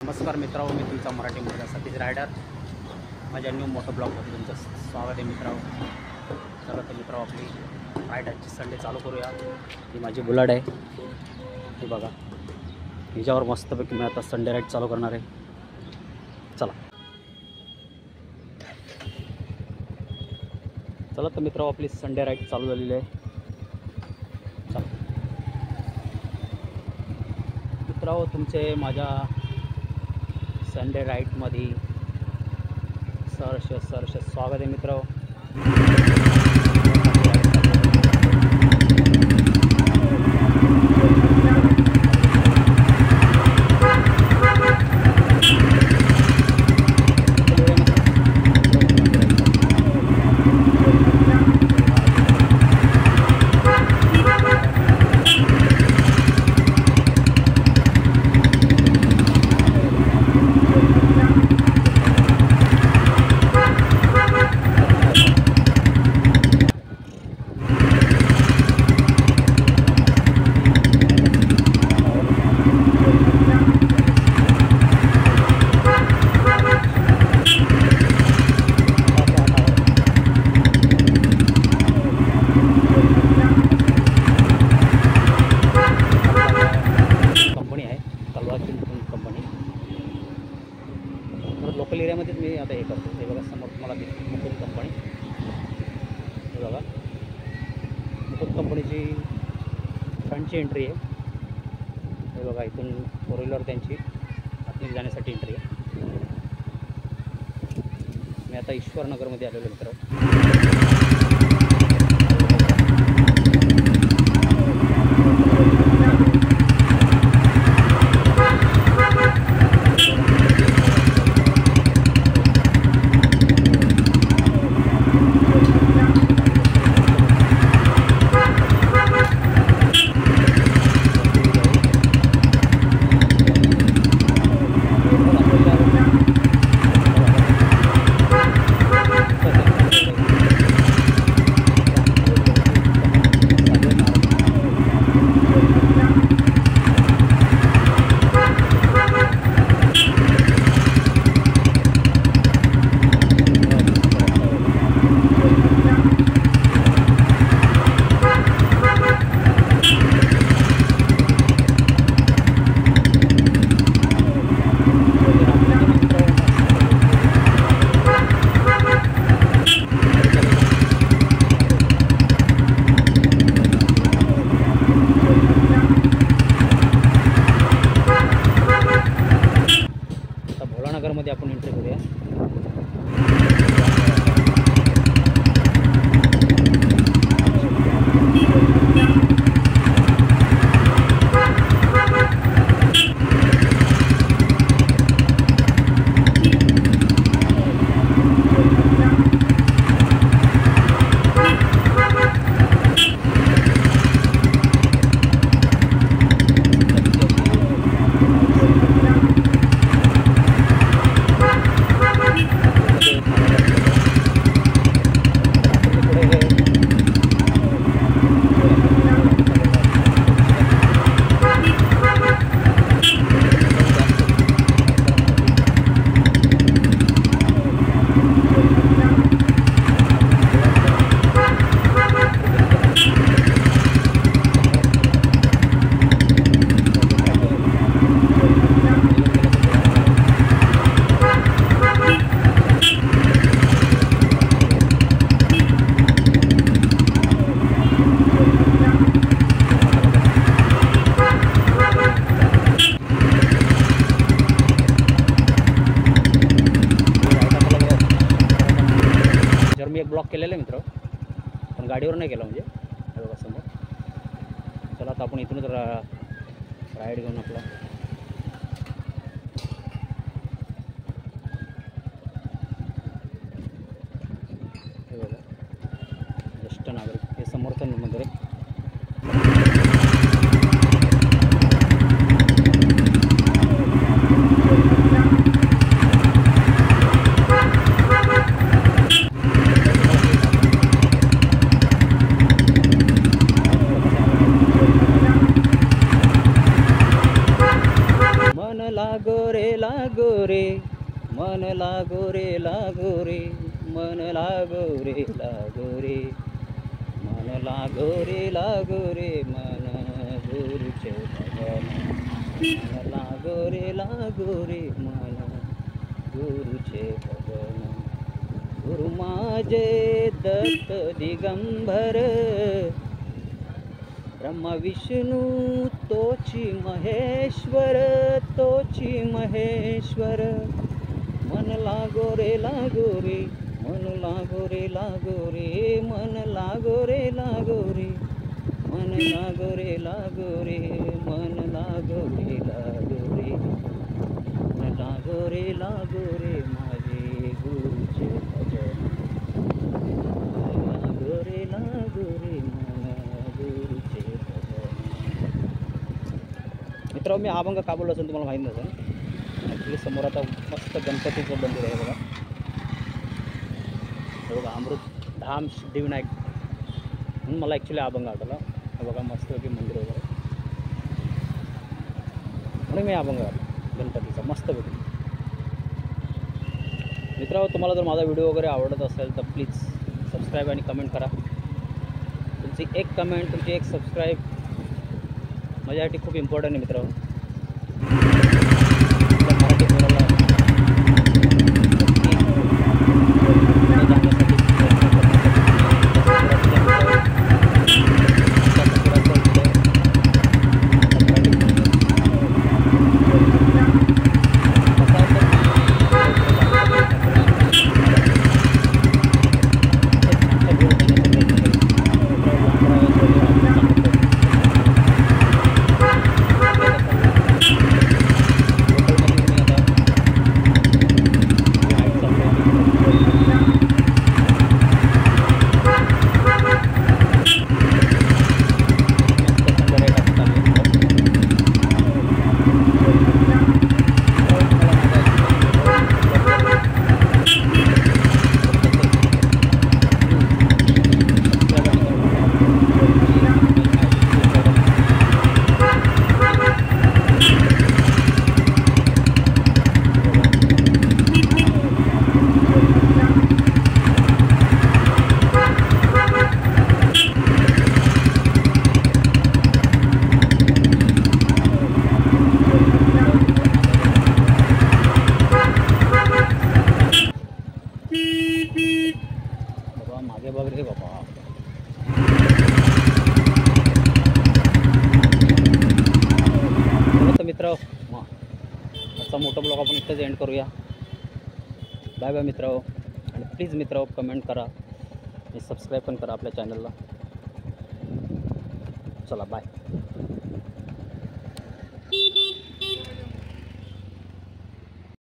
नमस्कार मित्रांनो, मी तुमचा मराठी मुलगा सतीश रायडर. माझ्या न्यू मोटो ब्लॉगमध्ये तुमचं स्वागत आहे मित्रांनो. चला तर मित्रांनो, आपली रायडरची संडे चालू करूया. ही माझी बुलेट आहे, ही बघा. हिच्यावर मस्तपैकी मी आता संडे राईड चालू करणार आहे. चला चला तर मित्रांनो, आपली संडे राईड चालू झालेली आहे. चला मित्रांनो, तुमचे माझ्या संडे राईडमध्ये सहर्ष स्वागत आहे मित्रांनो. लोकल एरियामध्येच मी आता हे करतो. हे बघा समोर तुम्हाला दिसते मुकुंद कंपनी. हे बघा, मुकुंद कंपनीची फ्रंटची एंट्री आहे. हे बघा, इथून 4 व्हीलर त्यांची आतमध्ये जाण्यासाठी एंट्री आहे. मी आता ईश्वरनगरमध्ये आलेलो मित्र. नगरमध्ये आपण एंट्री करूया. मी एक ब्लॉक केलेला आहे मित्र, पण गाडीवर नाही केला. म्हणजे बघा समोर. चला आता आपण इथूनच राईड घेऊन आपला हे बघा ज्येष्ठ नागरिक हे समर्थन मंदिर आहे. रे लागो रे, मन लागो रे लागो रे, मन लागो रे लागो रे, मन लागो रे लागो रे, मन गुरुचे भजन, मन लागो रे मन गुरुचे भजन. गुरु माझे दत्त दिगंबर, ब्रह्मा विष्णू तोची महेश्वर, तोची महेश्वर. मन लागो रे लागो रे, मन लागो रे लागो रे, मन लागो रे लागो रे, मन लागो रे लागो रे, मन लागो रे लागो रे, मन लागो रे माझे गुरुचे भजन. लागो रे मन गुरुचे भजन. मित्रांनो, मी अभंग का बोललो असेल तुम्हाला माहीत नसेल. ॲक्च्युली समोर आता मस्त गणपतीचं मंदिर आहे बघा. हे बघा, अमृतधाम सिद्धिविनायक म्हणून मला ॲक्च्युली अभंग आठवला. हे बघा मस्तपैकी मंदिर वगैरे, म्हणून मी अभंग आलो गणपतीचा मस्तपैकी. मित्रांनो, तुम्हाला जर माझा व्हिडिओ वगैरे आवडत असेल तर प्लीज सबस्क्राईब आणि कमेंट करा. तुमची एक कमेंट, तुमची एक सबस्क्राईब माझ्यासाठी खूप इम्पॉर्टंट आहे मित्रांनो. मराठी बोलायला मागे बघ रे बाबा. तर मित्र, आजचा मोठा ब्लॉग आपण इथेच एंड करूया. बाय बाय मित्र. आणि प्लीज मित्र, कमेंट करा आणि सबस्क्राईब पण करा आपल्या चॅनलला. चला बाय.